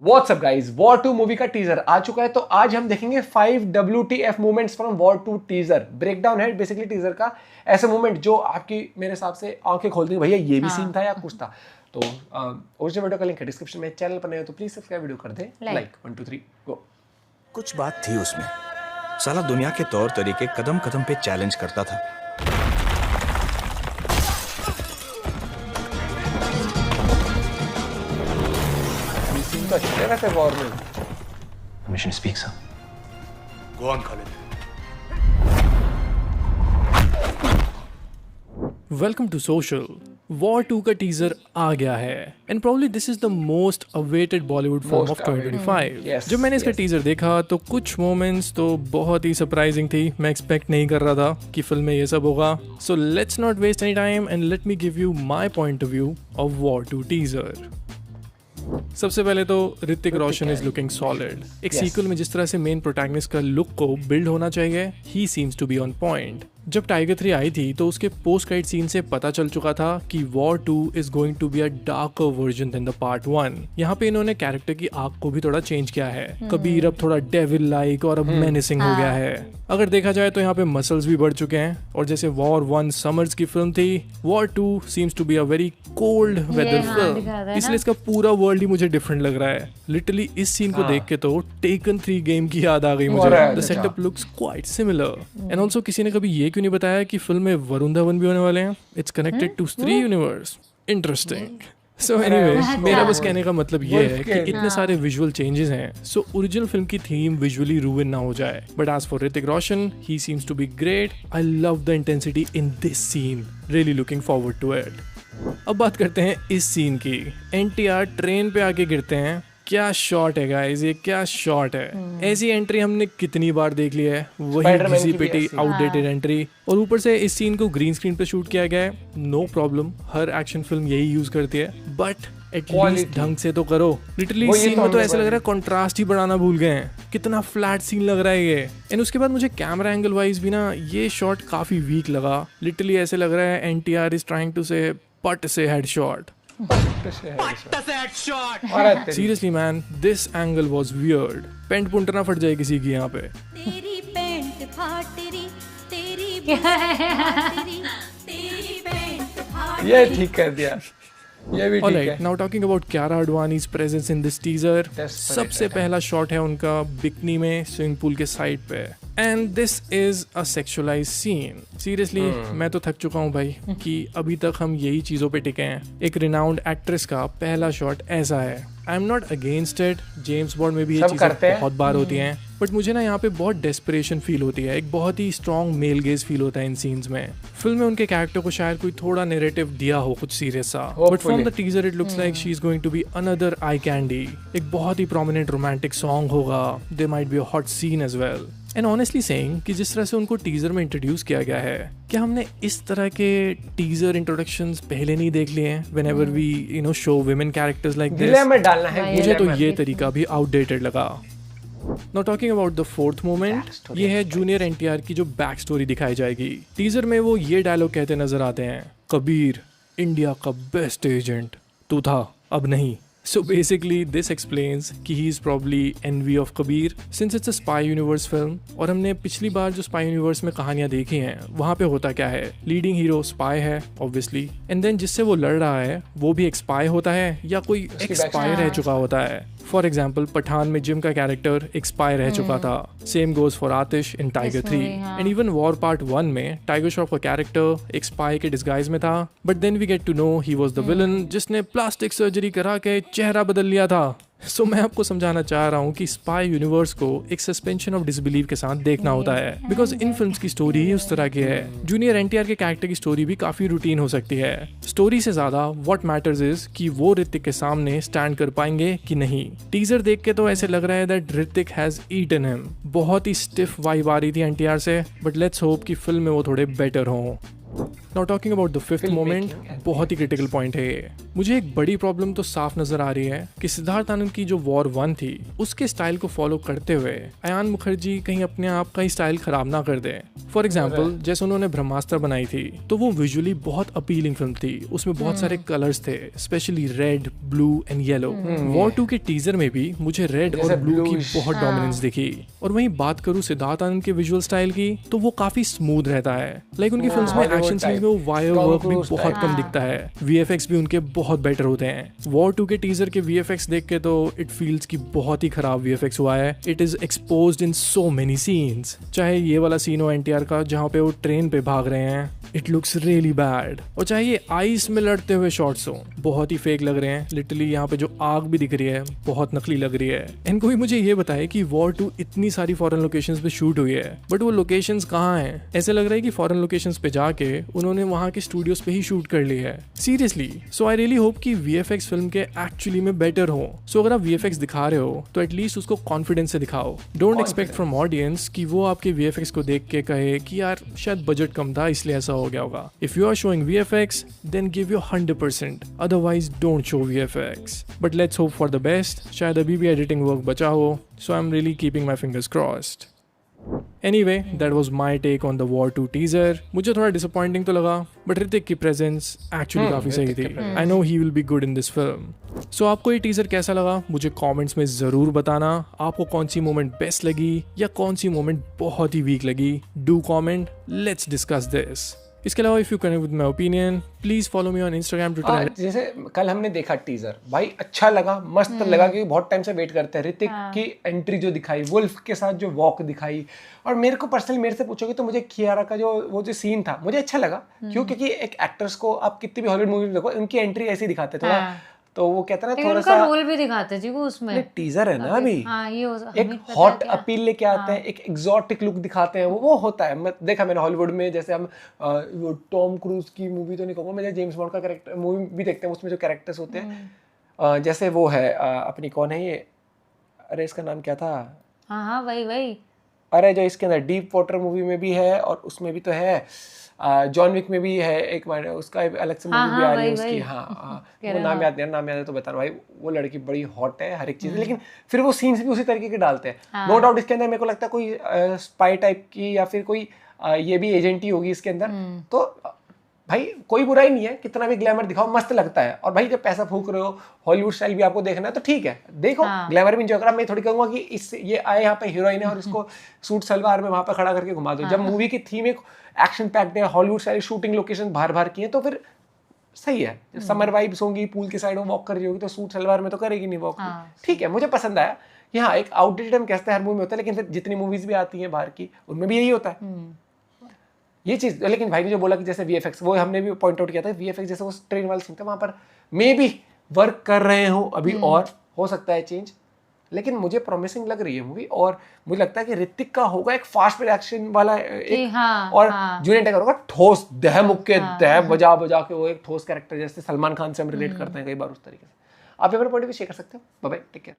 What's up guys, war 2 movie का teaser आ चुका है। तो आज हम देखेंगे 5 WTF movements from war 2 teaser. Breakdown है बेसिकली टीजर का, ऐसे मूवमेंट जो आपकी मेरे हिसाब से आंखें खोलती हैं, भैया ये भी सीन था या कुछ था। तो ओरिजिनल वीडियो का लिंक है डिस्क्रिप्शन में। चैनल पर नए हो तो प्लीज सब्सक्राइब, वीडियो कर दे लाइक। 1 2 3 गो। कुछ बात थी उसमें, साला दुनिया के तौर तरीके कदम कदम पे चैलेंज करता था। सीन तो अच्छे है वैसे वॉर में। Mission speaks, sir. Go on, Khalid. Welcome to social. War 2 का टीजर आ गया है and probably this is the most awaited Bollywood film of 2025। Yes, जब मैंने इसका yes. टीजर देखा तो कुछ मोमेंट्स तो बहुत ही सरप्राइजिंग थी। मैं एक्सपेक्ट नहीं कर रहा था कि फिल्म में ये सब होगा। So let's not waste any time and let me give you my point of view of War 2 teaser. सबसे पहले तो Hrithik Roshan is looking solid. एक Yes. सीक्वल में जिस तरह से मेन प्रोटैगनिस्ट का लुक को बिल्ड होना चाहिए, he seems to be on point. जब टाइगर 3 आई थी तो उसके पोस्ट क्रेडिट सीन से पता चल चुका था कि War 2 is going to be a darker version than the part 1। यहाँ पे इन्होंने कैरेक्टर की आर्क को भी थोड़ा चेंज किया है। कबीर अब थोड़ा डेविल लाइक और अब मेनेसिंग हो गया है। अगर देखा जाए तो यहाँ पे मसल्स भी बढ़ चुके हैं। और जैसे वॉर 1 समर्स की फिल्म थी, war 2 seems to be a very cold weather film. इसलिए इसका पूरा वर्ल्ड ही मुझे डिफरेंट लग रहा है। लिटरली इस सीन को देख के तो टेकन 3 गेम की याद आ गई मुझे। The setup looks quite similar. And also किसी ने कभी ये क्यों नहीं बताया कि फिल्म में वरुण धवन भी होने वाले हैं। इट्स कनेक्टेड टू स्त्री यूनिवर्स। इंटरेस्टिंग। सो एनीवे, मेरा बस कहने का मतलब ये है कि इतने सारे विजुअल चेंजेस हैं, सो ओरिजिनल फिल्म की थीम विजुअली रूइन ना हो जाए। But as for Hrithik Roshan, he seems to be great. I love the intensity in this scene, really looking forward to it. अब बात करते हैं इस सीन की। एनटीआर ट्रेन पे आके गिरते हैं। क्या शॉट है गाइस, ये क्या शॉट है। ऐसी एंट्री हमने कितनी बार देख ली है, वही घिसी पिटी आउटडेटेड एंट्री। और ऊपर से इस सीन को ग्रीन स्क्रीन पे शूट किया गया है। नो प्रॉब्लम, हर एक्शन फिल्म यही यूज करती है, बट एटलीस्ट ढंग से तो करो। लिटरली इस सीन में तो ऐसा लग रहा है कंट्रास्ट ही बढ़ाना भूल गए हैं। कितना फ्लैट सीन लग रहा है ये। एंड उसके बाद मुझे कैमरा एंगल वाइज भी ना ये शॉट काफी वीक लगा। लिटरली ऐसे लग रहा है एनटीआर इज ट्राइंग टू से पट से headshot. Seriously man, this angle was weird. Pant पुंट ना फट जाए किसी की यहाँ पे। तेरी पेंट फाट री, तेरी फाट री, तेरी पेंट फाट री। ये ठीक कर दिया, ये भी ठीक Alright, है। now talking about Kiara Advani's presence in this teaser, Desperate सबसे पहला शॉट है उनका बिकनी में स्विमिंग पूल के साइड पे। And this is a sexualised scene. Seriously मैं तो थक चुका हूँ भाई कि अभी तक हम यही चीजों पे टिके हैं। एक रिनाउंड एक्ट्रेस का पहला शॉट ऐसा है। I am not against it, James bond में भी ये चीजें बहुत बार होती हैं, बट मुझे ना यहाँ पे बहुत डेस्परेशन फील होती है। एक बहुत ही स्ट्रॉन्ग मेल गेज फील होता है इन सीन्स में। फिल्म में उनके कैरेक्टर को शायद कोई थोड़ा नैरेटिव दिया हो, कुछ सीरियस सा, but from the teaser it looks like she is going to be another eye candy. एक बहुत ही प्रोमिनेंट रोमांटिक सॉन्ग होगा। There might be a hot scene as well. And honestly saying कि जिस तरह से उनको टीजर में इंट्रोड्यूस किया गया है, क्या हमने इस तरह के टीजर इंट्रोडक्शंस पहले नहीं देख लिए हैं? Whenever we show women characters like this, में डालना है। मुझे तो ये तरीका भी आउटडेटेड लगा। Now talking about the fourth moment, ये है जूनियर एनटीआर की जो बैक स्टोरी दिखाई जाएगी। टीजर में वो ये डायलॉग कहते नजर आते हैं, कबीर इंडिया का बेस्ट एजेंट तू था, अब नहीं। So basically this explains कि he is probably envy of Kabir since it's a spy universe film। और हमने पिछली बार जो spy universe में कहानियां देखी हैं, वहाँ पे होता क्या है, लीडिंग हीरो स्पाई है obviously, and then जिससे वो लड़ रहा है वो भी एक स्पाई होता है या कोई एक्सपायर रह चुका होता है। फॉर एग्जाम्पल पठान में जिम का कैरेक्टर एक स्पाई रह चुका था। Same goes for Aatish in Tiger 3। And even war part 1 में टाइगर श्रॉफ का कैरेक्टर एक स्पाई के डिस्गाइज में था, but then we get to know he was the villain जिसने प्लास्टिक सर्जरी करा के चेहरा बदल लिया था। सो मैं आपको समझाना चाह रहा हूँ कि स्पाई यूनिवर्स को एक सस्पेंशन ऑफ डिसबिलीव के साथ देखना होता है, बिकॉज इन फिल्म्स की स्टोरी ही उस तरह की है। जूनियर एनटीआर के कैरेक्टर की स्टोरी भी काफी रूटीन हो सकती है। स्टोरी से ज्यादा व्हाट मैटर्स इज कि वो ऋतिक के सामने स्टैंड कर पाएंगे कि नहीं। टीजर देख के तो ऐसे लग रहा है that Hrithik has eaten him. बहुत ही स्टिफ वाइब आ रही थी एनटीआर से, बट लेट्स होप कि फिल्म में वो थोड़े बेटर हों। Now talking about the fifth moment, बहुत ही क्रिटिकल पॉइंट है ये। मुझे एक बड़ी प्रॉब्लम तो साफ नजर आ रही है कि सिद्धार्थ आनंद की जो वॉर 1 थी उसके स्टाइल को फॉलो करते हुए अयान मुखर्जी कहीं अपने आप का ही स्टाइल खराब ना कर दे। फॉर एग्जाम्पल जैसे उन्होंने ब्रह्मास्त्र बनाई थी तो वो विजुअली बहुत अपीलिंग फिल्म थी, उसमें बहुत सारे कलर्स थे, specially red, blue and yellow. War 2 के टीजर में भी मुझे रेड और ब्लू की बहुत डोमिनेंस दिखी। और वहीं बात करूँ सिद्धार्थ आनंद के विजुअल स्टाइल की तो वो काफी स्मूथ रहता है। लाइक उनकी फिल्म्स में एक्शन सीन में वायर वर्क भी बहुत कम दिखता है, वीएफएक्स भी उनके बहुत बेटर होते हैं। वॉर 2 के टीजर के वीएफएक्स देख के तो इट फील्स की बहुत ही खराब वीएफएक्स हुआ है। It is exposed in so many scenes, चाहे ये वाला सीन हो एनटीआर का जहाँ पे वो ट्रेन पे भाग रहे हैं, इट लुक्स रियली बैड। और चाहे ये आइस में लड़ते हुए शॉट्स हो, बहुत ही फेक लग रहे हैं। लिटरली यहाँ पे जो आग भी दिख रही है बहुत नकली लग रही है। एंड कोई मुझे ये बताए कि वॉर 2 इतनी सारी फॉरेन लोकेशंस पे शूट हुई है, बट वो लोकेशंस कहाँ हैं? ऐसे लग रहा है कि फॉरेन लोकेशंस पे जाके उन्होंने वहाँ के स्टूडियोज पे ही शूट कर ली है। Seriously, so I really hope कि वीएफएक्स फिल्म के एक्चुअली में बेटर हो। सो अगर आप वीएफएक्स दिखा रहे हो तो एटलीस्ट उसको कॉन्फिडेंस से दिखाओ। डोंट एक्सपेक्ट फ्रॉम ऑडियंस कि वो आपके वीएफएक्स को देख के कहे कि यार शायद बजट कम था इसलिए ऐसा हो गया होगा। If you are showing VFX, then give your 100%. Otherwise, don't show VFX. But let's hope for the best. शायद अभी भी editing work बचा हो, so I'm really keeping my fingers crossed. Anyway, that was my take on the War 2 teaser. मुझे थोड़ा disappointing तो लगा, but Hrithik की presence actually काफी सही थी. I know he will be good in this film. So आपको ये टीजर कैसा लगा मुझे कमेंट्स में ज़रूर बताना। आपको कौन सी मोमेंट बेस्ट लगी या कौन सी मोमेंट बहुत ही वीक लगी? Do comment, let's discuss this. इसके अलावा if you connect with my opinion please follow me on Instagram, Twitter. जैसे कल हमने देखा टीजर, भाई अच्छा लगा, मस्त लगा, क्योंकि बहुत टाइम से वेट करते हैं। ऋतिक की एंट्री जो दिखाई, वुल्फ के साथ जो वॉक दिखाई, और मेरे को पर्सनली मेरे से पूछोगे तो मुझे कियारा का वो जो सीन था मुझे अच्छा लगा। क्यों? क्योंकि एक एक्टर्स को आप कितनी भी हॉलीवुड मूवी देखो, उनकी एंट्री ऐसी दिखाते थोड़ा, तो वो कहता है ना थोड़ा सा रोल भी दिखाते जी वो उसमें। टीजर है ना अभी, ये एक हॉट अपील लेके आते हैं, एक एग्जॉटिक लुक दिखाते हैं, वो होता है। देखा मैंने हॉलीवुड में, जैसे हम वो टॉम क्रूज की मूवी तो नहीं कहूँगा मैं, जेम्स बॉन्ड का कैरेक्टर मूवी भी देखते हैं, उसमें जो कैरेक्टर्स होते हैं, जैसे वो है अपनी कौन है ये, अरे इसका नाम क्या था? हाँ वही अरे जो इसके अंदर डीप वाटर मूवी में भी है और उसमें भी तो है, जॉन विक में भी है एक, उसका अलग से मूवी भी आ रही है उसकी। वो नाम याद है तो बता रहा भाई। वो लड़की बड़ी हॉट है हर एक चीज, लेकिन फिर वो सीन्स भी उसी तरीके के डालते हैं। नो डाउट इसके अंदर मेरे को लगता है कोई स्पाई टाइप की या फिर कोई ये भी एजेंट ही होगी इसके अंदर। तो भाई कोई बुराई नहीं है, कितना भी ग्लैमर दिखाओ मस्त लगता है। और भाई जब पैसा फूक रहे हो, हॉलीवुड स्टाइल भी आपको देखना है तो ठीक है, देखो ग्लैमर भी एंजॉय करा। मैं थोड़ी कहूंगा कि इस ये आए यहाँ पे हीरोइन है और इसको सूट सलवार में वहां पे खड़ा करके घुमा दो। जब मूवी की थीम एक एक्शन पैक्ड है, हॉलीवुड स्टाइल शूटिंग लोकेशन बाहर की है, तो फिर सही है। समर वाइब्स होंगी, पूल के साइड में वॉक कर रही होगी, तो सूट सलवार में तो करेगी नहीं वॉक। ठीक है, मुझे पसंद आया। यहाँ एक आउटडेटेड हम कहते हैं हर मूवी में होता है, लेकिन फिर जितनी मूवीज भी आती हैं बाहर की उनमें भी यही होता है ये चीज। लेकिन भाई ने जो बोला कि जैसे VFX, वो हमने भी पॉइंट आउट किया था, VFX जैसे वो ट्रेन वाला सीन था वहां पर मे बी वर्क कर रहे हो अभी, और हो सकता है चेंज, लेकिन मुझे प्रॉमिसिंग लग रही है मूवी। और मुझे लगता है कि ऋतिक का होगा एक फास्ट रिएक्शन वाला एक, और जूनियर टाइगर होगा ठोस दह मुक्के दह बजा के वो एक ठोस कैरेक्टर, जैसे सलमान खान से हम रिलेट करते हैं कई बार, उस तरीके से। आप अपना पॉइंट भी शेयर कर सकते हो। Bye bye, take care.